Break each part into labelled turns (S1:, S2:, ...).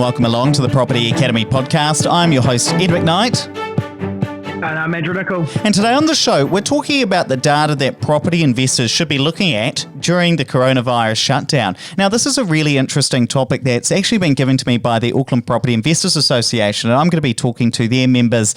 S1: and welcome along to the Property Academy podcast. I'm your host, Ed McKnight.
S2: And I'm Andrew Nicol.
S1: And today on the show, we're talking about the data that property investors should be looking at during the coronavirus shutdown. Now, this is a really interesting topic that's actually been given to me by the Auckland Property Investors Association, and I'm going to be talking to their members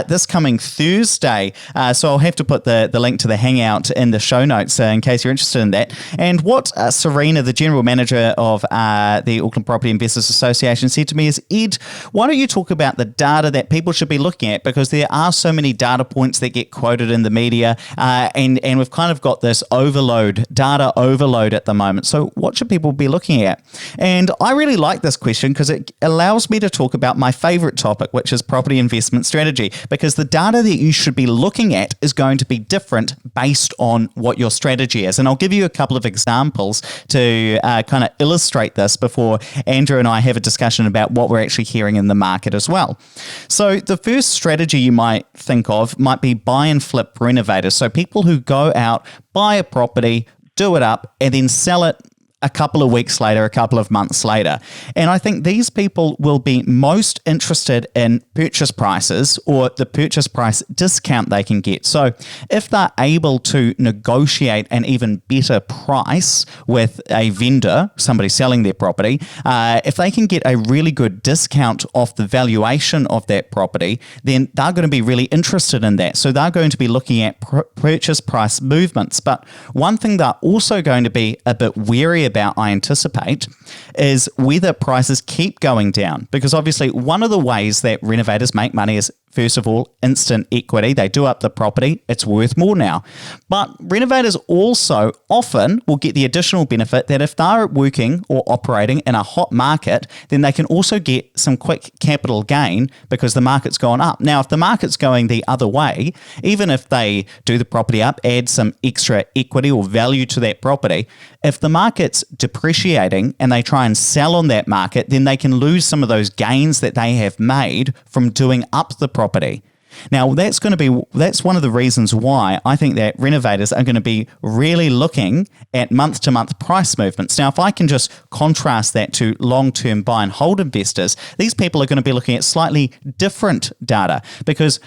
S1: this coming Thursday. So I'll have to put the link to the hangout in the show notes in case you're interested in that. And what Serena, the General Manager of the Auckland Property Investors Association, said to me is, Ed, why don't you talk about the data that people should be looking at? Because there are so many data points that get quoted in the media, and we've kind of got this data overload at the moment. So what should people be looking at? And I really like this question because it allows me to talk about my favorite topic, which is property investment strategy, because the data that you should be looking at is going to be different based on what your strategy is. And I'll give you a couple of examples to kind of illustrate this before Andrew and I have a discussion about what we're actually hearing in the market as well. So the first strategy you might think of might be buy and flip renovators. So people who go out, buy a property, do it up, and then sell it a couple of weeks later, a couple of months later. And I think these people will be most interested in purchase prices or the purchase price discount they can get. So if they're able to negotiate an even better price with a vendor, somebody selling their property, if they can get a really good discount off the valuation of that property, then they're going to be really interested in that. So they're going to be looking at purchase price movements. But one thing they're also going to be a bit wary about, I anticipate, is whether prices keep going down. Because obviously one of the ways that renovators make money is, first of all, instant equity. They do up the property, it's worth more now. But renovators also often will get the additional benefit that if they're working or operating in a hot market, then they can also get some quick capital gain because the market's gone up. Now, if the market's going the other way, even if they do the property up, add some extra equity or value to that property, if the market's depreciating and they try and sell on that market, then they can lose some of those gains that they have made from doing up the property. Now, that's one of the reasons why I think that renovators are going to be really looking at month-to-month price movements. Now, if I can just contrast that to long-term buy and hold investors, these people are going to be looking at slightly different data because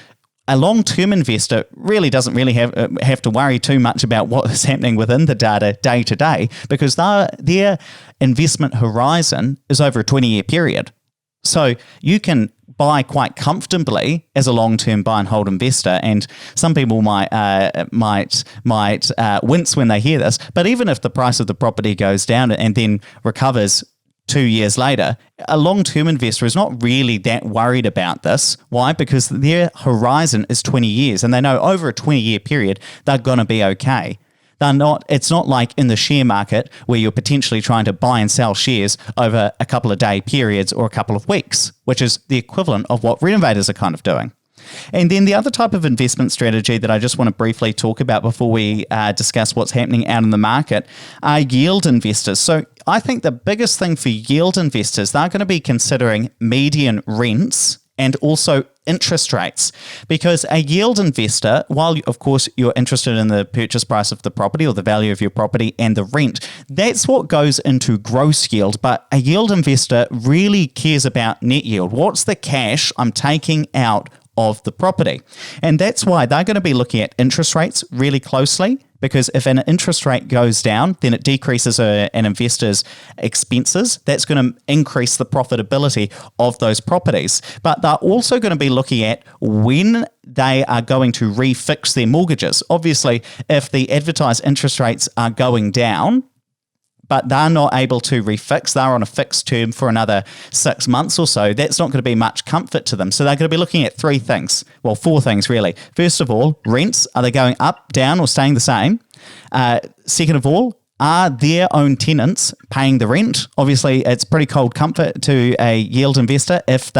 S1: a long-term investor really doesn't have to worry too much about what is happening within the data day to day because their investment horizon is over a 20-year period. So you can buy quite comfortably as a long-term buy and hold investor, and some people might wince when they hear this. But even if the price of the property goes down and then recovers 2 years later, a long-term investor is not really that worried about this. Why? Because their horizon is 20 years and they know over a 20-year period they're going to be okay. It's not like in the share market where you're potentially trying to buy and sell shares over a couple of day periods or a couple of weeks, which is the equivalent of what renovators are kind of doing. And then the other type of investment strategy that I just want to briefly talk about before we discuss what's happening out in the market are yield investors. So I think the biggest thing for yield investors, they're going to be considering median rents and also interest rates, because a yield investor, while of course you're interested in the purchase price of the property or the value of your property and the rent, that's what goes into gross yield. But a yield investor really cares about net yield. What's the cash I'm taking out of the property? And that's why they're going to be looking at interest rates really closely, because if an interest rate goes down, then it decreases an investor's expenses. That's going to increase the profitability of those properties. But they're also going to be looking at when they are going to refix their mortgages. Obviously, if the advertised interest rates are going down, but they're not able to refix, they're on a fixed term for another 6 months or so, that's not going to be much comfort to them. So they're going to be looking at four things really. First of all, rents, are they going up, down, or staying the same? Second of all, are their own tenants paying the rent? Obviously, it's pretty cold comfort to a yield investor if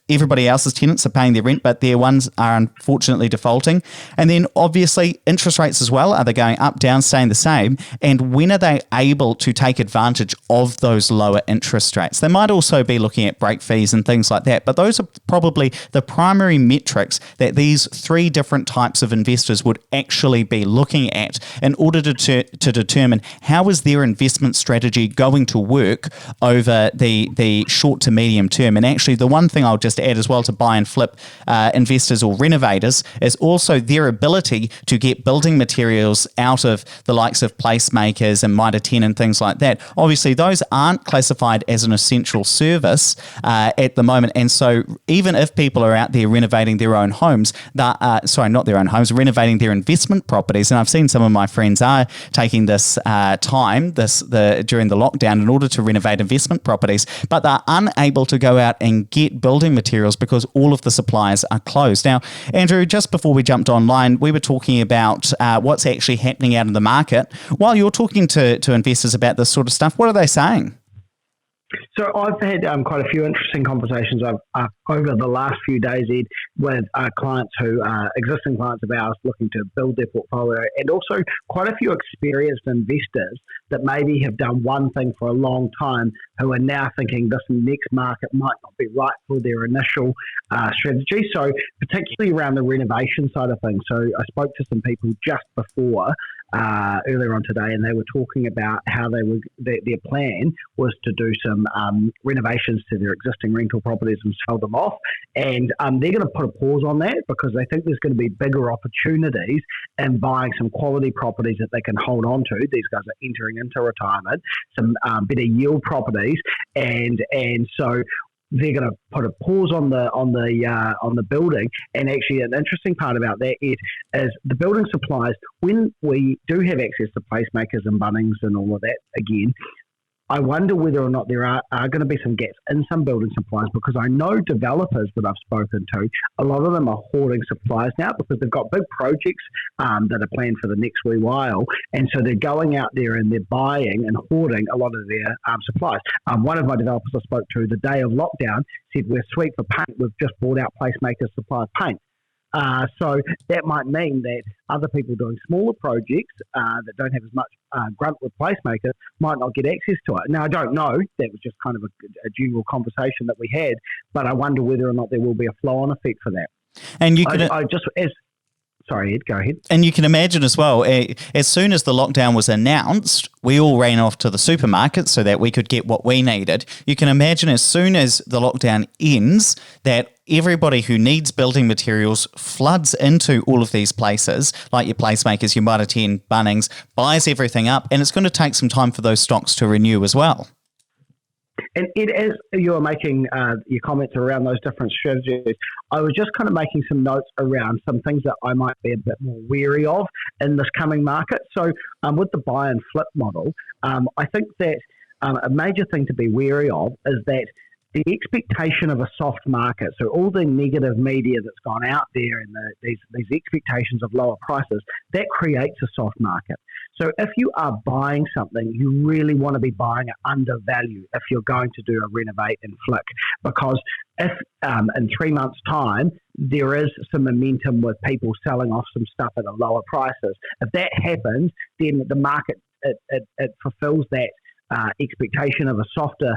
S1: everybody else's tenants are paying their rent, but their ones are unfortunately defaulting. And then obviously interest rates as well. Are they going up, down, staying the same? And when are they able to take advantage of those lower interest rates? They might also be looking at break fees and things like that, but those are probably the primary metrics that these three different types of investors would actually be looking at in order to to determine how is their investment strategy going to work over the short to medium term. And actually, the one thing I'll just add as well to buy and flip investors or renovators is also their ability to get building materials out of the likes of placemakers and Mitre 10 and things like that. Obviously, those aren't classified as an essential service at the moment. And so even if people are out there renovating their own homes, renovating their investment properties, and I've seen some of my friends are taking this time during the lockdown in order to renovate investment properties, but they're unable to go out and get building materials because all of the suppliers are closed. Now, Andrew, just before we jumped online, we were talking about what's actually happening out in the market. While you're talking to investors about this sort of stuff, what are they saying?
S2: So I've had quite a few interesting conversations over the last few days, Ed, with clients who are existing clients of ours looking to build their portfolio, and also quite a few experienced investors that maybe have done one thing for a long time who are now thinking this next market might not be right for their initial strategy. So particularly around the renovation side of things. So I spoke to some people just before earlier on today, and they were talking about how their plan was to do some renovations to their existing rental properties and sell them off. And they're going to put a pause on that because they think there's going to be bigger opportunities in buying some quality properties that they can hold on to. These guys are entering into retirement, some better yield properties, and so they're going to put a pause on the building. And actually, an interesting part about that is the building supplies. When we do have access to placemakers and Bunnings and all of that again, I wonder whether or not there are going to be some gaps in some building supplies, because I know developers that I've spoken to, a lot of them are hoarding supplies now because they've got big projects that are planned for the next wee while, and so they're going out there and they're buying and hoarding a lot of their supplies. One of my developers I spoke to the day of lockdown said, "We're sweet for paint. We've just bought out placemakers supply of paint." So that might mean that other people doing smaller projects that don't have as much grunt with placemakers might not get access to it. Now, I don't know. That was just kind of a general conversation that we had, but I wonder whether or not there will be a flow-on effect for that.
S1: And you can...
S2: Sorry, Ed, go ahead.
S1: And you can imagine as well, as soon as the lockdown was announced, we all ran off to the supermarket so that we could get what we needed. You can imagine as soon as the lockdown ends that everybody who needs building materials floods into all of these places, like your placemakers, your Mitre 10, Bunnings, buys everything up, and it's going to take some time for those stocks to renew as well.
S2: And Ed, as you were making your comments around those different strategies, I was just kind of making some notes around some things that I might be a bit more wary of in this coming market. So with the buy and flip model, I think that a major thing to be wary of is that the expectation of a soft market, so all the negative media that's gone out there and these expectations of lower prices, that creates a soft market. So if you are buying something, you really want to be buying it under value if you're going to do a renovate and flick, because if in 3 months' time there is some momentum with people selling off some stuff at a lower prices, if that happens, then the market it fulfills that expectation of a softer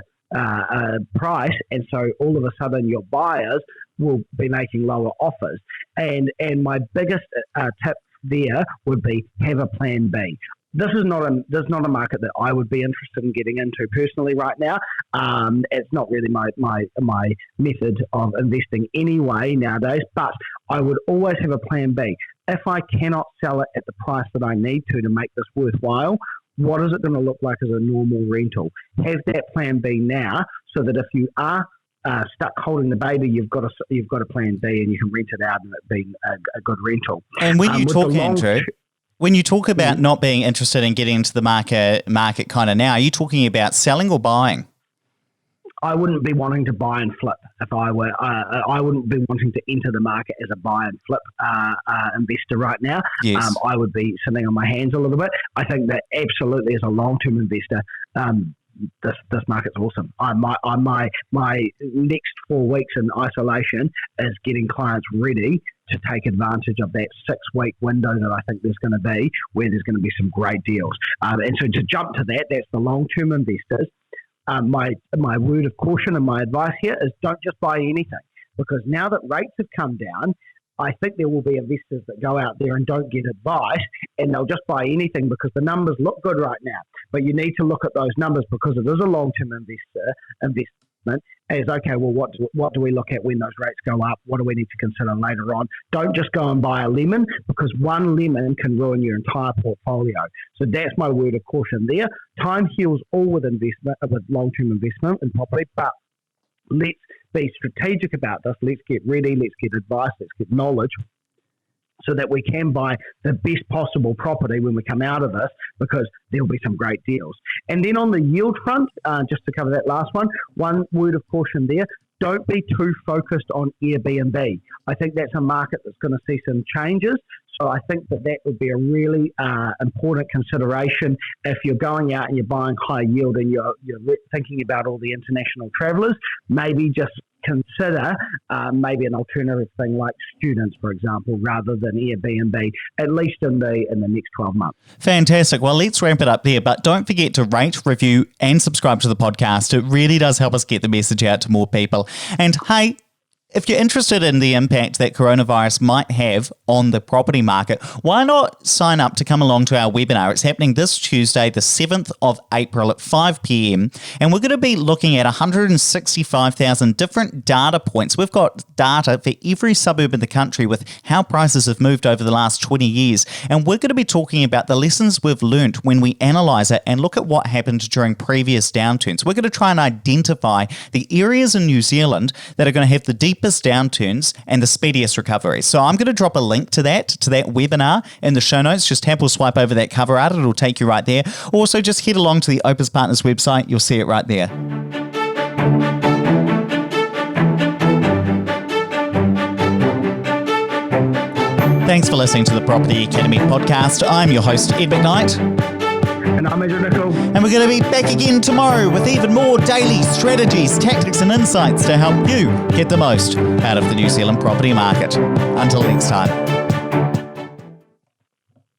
S2: price, and so all of a sudden your buyers will be making lower offers. And my biggest tip there would be have a plan B. This is not a market that I would be interested in getting into personally right now. It's not really my method of investing anyway nowadays, but I would always have a plan B. If I cannot sell it at the price that I need to make this worthwhile, what is it going to look like as a normal rental? Have that plan B now, so that if you are stuck holding the baby, you've got a plan B and you can rent it out and it being a good rental.
S1: And when you talk, Andrew, when you talk about not being interested in getting into the market kind of now, are you talking about selling or buying?
S2: I wouldn't be wanting to buy and flip if I were. I wouldn't be wanting to enter the market as a buy and flip investor right now.
S1: Yes.
S2: I would be sitting on my hands a little bit. I think that absolutely as a long-term investor, this market's awesome. My next 4 weeks in isolation is getting clients ready to take advantage of that 6-week window that I think there's going to be, where there's going to be some great deals. And so to jump to that's the long-term investors. My word of caution and my advice here is don't just buy anything, because now that rates have come down, I think there will be investors that go out there and don't get advice, and they'll just buy anything because the numbers look good right now. But you need to look at those numbers because it is a long-term investment. As okay, well, what do we look at when those rates go up? What do we need to consider later on? Don't just go and buy a lemon, because one lemon can ruin your entire portfolio. So that's my word of caution there. Time heals all with long-term investment in property, but let's be strategic about this. Let's get ready. Let's get advice. Let's get knowledge, so that we can buy the best possible property when we come out of this, because there'll be some great deals. And then on the yield front, just to cover that last one word of caution there, don't be too focused on Airbnb. I think that's a market that's going to see some changes. So I think that would be a really important consideration if you're going out and you're buying high yield and you're thinking about all the international travellers. Maybe just consider maybe an alternative thing like students, for example, rather than Airbnb, at least in the next 12 months.
S1: Fantastic. Well, let's wrap it up there, but don't forget to rate, review and subscribe to the podcast. It really does help us get the message out to more people. And hey, if you're interested in the impact that coronavirus might have on the property market, why not sign up to come along to our webinar? It's happening this Tuesday, the 7th of April at 5 p.m. And we're going to be looking at 165,000 different data points. We've got data for every suburb in the country with how prices have moved over the last 20 years. And we're going to be talking about the lessons we've learned when we analyse it and look at what happened during previous downturns. We're going to try and identify the areas in New Zealand that are going to have the deepest downturns and the speediest recovery. So I'm going to drop a link to that webinar in the show notes. Just tap or swipe over that cover art. It'll take you right there. Also, just head along to the Opus Partners website. You'll see it right there. Thanks for listening to the Property Academy podcast. I'm your host, Ed McKnight.
S2: And I'm Andrew Nicol.
S1: And we're going to be back again tomorrow with even more daily strategies, tactics and insights to help you get the most out of the New Zealand property market. Until next time.